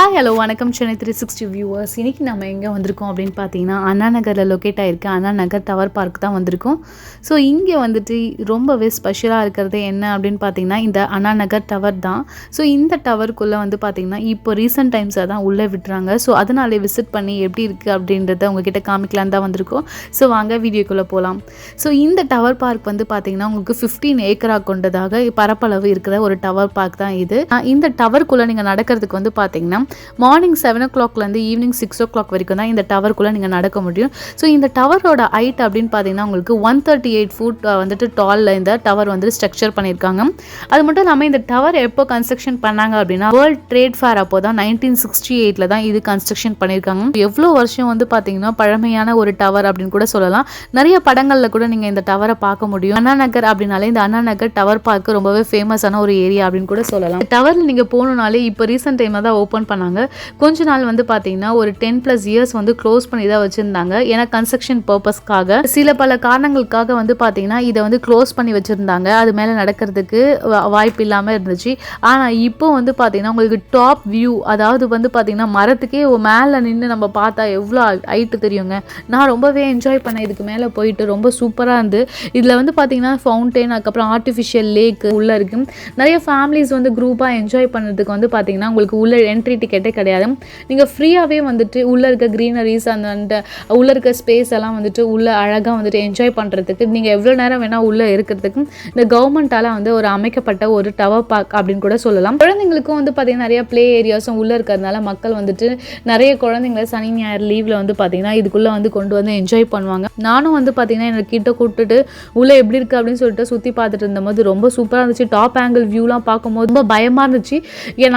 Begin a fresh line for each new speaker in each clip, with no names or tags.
Hi hello வணக்கம் Chennai 360 viewers. இன்றைக்கி நம்ம எங்கே வந்திருக்கோம் அப்படின்னு பார்த்தீங்கன்னா அண்ணா நகரில் லொக்கேட் ஆகிருக்கு அண்ணா நகர் டவர் பார்க் தான் வந்திருக்கோம். ஸோ இங்கே வந்துட்டு ரொம்பவே ஸ்பெஷலாக இருக்கிறது என்ன அப்படின்னு பார்த்தீங்கன்னா இந்த அண்ணா நகர் டவர் தான். ஸோ இந்த டவருக்குள்ளே வந்து பார்த்திங்கன்னா இப்போ ரீசெண்ட் டைம்ஸாக தான் உள்ளே விட்டுறாங்க. ஸோ அதனாலே விசிட் பண்ணி எப்படி இருக்குது அப்படின்றத உங்ககிட்ட காமிக்கலான்னு தான் வந்திருக்கோம். ஸோ வாங்க வீடியோக்குள்ளே போகலாம். ஸோ இந்த டவர் பார்க் வந்து பார்த்திங்கன்னா உங்களுக்கு 15 ஏக்கராக கொண்டதாக பரப்பளவு இருக்கிற ஒரு டவர் பார்க் தான் இது. இந்த டவருக்குள்ளே நீங்கள் நடக்கிறதுக்கு வந்து பார்த்திங்கன்னா மார்னிங் 7 o'clockலேருந்து ஈவினிங் 6 o'clock வரைக்கும் தான் இந்த டவருக்குள்ளே நீங்கள் நடக்க முடியும். ஸோ இந்த டவரோட ஹைட் அப்படின்னு பார்த்தீங்கன்னா உங்களுக்கு 138 feet வந்துட்டு டாலில் இந்த டவர் வந்து ஸ்ட்ரக்சர் பண்ணியிருக்காங்க. அது மட்டும் இல்லாமல் இந்த டவர் எப்போ கன்ஸ்ட்ரக்ஷன் பண்ணாங்க அப்படின்னா வேர்ல்ட் ட்ரேட் ஃபேர் அப்போ தான் 1968 தான் இது கன்ஸ்ட்ரக்ஷன் பண்ணியிருக்காங்க. எவ்வளோ வருஷம் வந்து பார்த்தீங்கன்னா பழமையான ஒரு டவர் அப்படின்னு கூட சொல்லலாம். நிறைய படங்களில் கூட நீங்கள் இந்த டவரை பார்க்க முடியும். அண்ணா நகர் அப்படின்னாலே இந்த அண்ணா நகர் டவர் பார்க்க ரொம்பவே ஃபேமஸான ஒரு ஏரியா அப்படின்னு கூட சொல்லலாம். டவரில் நீங்கள் போகணுன்னாலே இப்போ ரீசெண்ட் டைமில் தான் ஓப்பன் பண்ணாங்க. கொஞ்ச நாள் வந்து பார்த்தீங்கன்னா ஒரு 10+ years வந்து க்ளோஸ் பண்ணி தான் வச்சுருந்தாங்க. ஏன்னா கன்ஸ்ட்ரக்ஷன் பர்பஸ்க்காக சில பல காரணங்களுக்காக வந்து பார்த்தீங்கன்னா இதை வந்து க்ளோஸ் பண்ணி வச்சுருந்தாங்க. அது மேலே நடக்கிறதுக்கு வாய்ப்பு இல்லாமல் இருந்துச்சு. ஆனால் இப்போ வந்து பார்த்தீங்கன்னா உங்களுக்கு டாப் வியூ, அதாவது வந்து பார்த்தீங்கன்னா மரத்துக்கே மேலே நின்று நம்ம பார்த்தா எவ்வளோ ஹைட்டு தெரியுங்க. நான் ரொம்பவே என்ஜாய் பண்ணேன். இதுக்கு மேலே போயிட்டு ரொம்ப சூப்பராக இருந்து. இதில் வந்து பார்த்தீங்கன்னா ஃபவுண்டைன், அதுக்கப்புறம் ஆர்டிஃபிஷியல் லேக் உள்ளே இருக்குது. நிறைய ஃபேமிலிஸ் வந்து குரூப்பாக என்ஜாய் பண்ணுறதுக்கு வந்து பார்த்தீங்கன்னா உங்களுக்கு உள்ள என்ட்ரி டிக்கெட்டே கிடையாது. நீங்கள் ஃப்ரீயாகவே வந்துட்டு உள்ளே இருக்க க்ரீனரிஸ் அந்த உள்ளே இருக்க ஸ்பேஸ் எல்லாம் வந்துட்டு உள்ளே அழகாக வந்துட்டு என்ஜாய் பண்ணுறதுக்கு நீங்கள் எவ்வளோ நேரம் வேணால் உள்ளே இருக்கிறதுக்கு இந்த கவர்மெண்ட்டால் வந்து ஒரு அமைக்கப்பட்ட ஒரு டவர் பார்க் அப்படின்னு கூட சொல்லலாம். குழந்தைங்களுக்கும் வந்து பார்த்திங்கன்னா நிறைய ப்ளே ஏரியாஸும் உள்ளே இருக்கிறதுனால மக்கள் வந்துட்டு நிறைய குழந்தைங்களை சனி ஞாயிறு லீவில் வந்து பார்த்திங்கன்னா இதுக்குள்ளே வந்து கொண்டு வந்து என்ஜாய் பண்ணுவாங்க. நானும் வந்து பார்த்திங்கன்னா என்னை கிட்ட கூப்பிட்டுட்டு உள்ளே எப்படி இருக்குது அப்படின்னு சொல்லிட்டு சுற்றி பார்த்துட்டு இருந்தபோது ரொம்ப சூப்பராக இருந்துச்சு. டாப் ஆங்கிள் வியூலாம் பார்க்கும்போது ரொம்ப பயமாக இருந்துச்சு.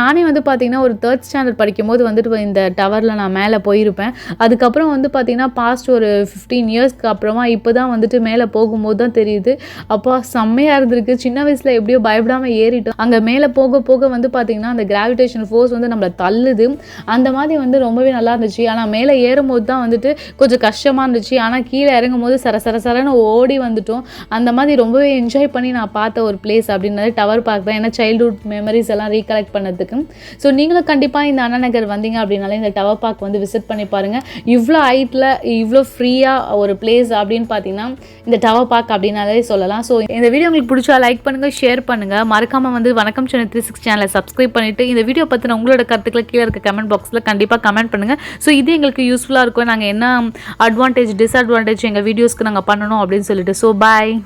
நானே வந்து பார்த்திங்கன்னா ஒரு 3rd standard படிக்கும்போது வந்துட்டு இந்த டவரில் நான் மேலே போயிருப்பேன். அதுக்கப்புறம் வந்து பார்த்திங்கன்னா பாஸ்ட் ஒரு 15 yearsக்கு அப்புறமா இப்போ தான் வந்துட்டு மேலே போகும்போது தான் தெரியுது அப்பா செம்மையாக இருந்திருக்கு. சின்ன வயசில் எப்படியோ பயப்படாமல் ஏறிட்டோம். அங்கே மேலே போக போக வந்து பார்த்திங்கன்னா அந்த கிராவிடேஷன் ஃபோர்ஸ் வந்து நம்மளை தள்ளுது. அந்த மாதிரி வந்து ரொம்பவே நல்லா இருந்துச்சு. ஆனால் மேலே ஏறும்போது தான் வந்துட்டு கொஞ்சம் கஷ்டமாக இருந்துச்சு. ஆனால் கீழே இறங்கும் போது சரசரன்னு ஓடி வந்துட்டோம். அந்த மாதிரி ரொம்பவே என்ஜாய் பண்ணி நான் பார்த்த ஒரு பிளேஸ் அப்படின்றது டவர் பார்க் தான். ஏன்னா சைல்ட்ஹுட் மெமரிஸ் எல்லாம் ரீகலெக்ட் பண்ணதுக்கு. ஸோ நீங்களும் கண்டிப்பாக இந்த அண்ணா நகர் வந்தீங்க அப்படின்னாலே இந்த டவர் பார்க் வந்து விசிட் பண்ணி பாருங்கள். இவ்வளோ ஹைட்டில் இவ்வளோ ஃப்ரீயாக ஒரு பிளேஸ் அப்படின்னு பார்த்தீங்கன்னா இந்த டவர் பார்க் அப்படின்னாலே சொல்லலாம். ஸோ இந்த வீடியோ உங்களுக்கு பிடிச்சா லைக் பண்ணுங்கள், ஷேர் பண்ணுங்கள். மறக்காமல் வந்து வணக்கம் சென்னை 360 சேனலை சப்ஸ்கிரைப் பண்ணிவிட்டு இந்த வீடியோ பற்றின உங்களோட கருத்துக்களை கீழே இருக்க கமெண்ட் பாக்ஸில் கண்டிப்பாக கமெண்ட் பண்ணுங்கள். ஸோ இது எங்களுக்கு யூஸ்ஃபுல்லாக இருக்கும். நாங்கள் என்ன அட்வான்டேஜ் டிஸ்அட்வான்டேஜ் எங்கள் வீடியோஸ்க்கு நாங்கள் பண்ணணும் அப்படின்னு சொல்லிட்டு. So bye.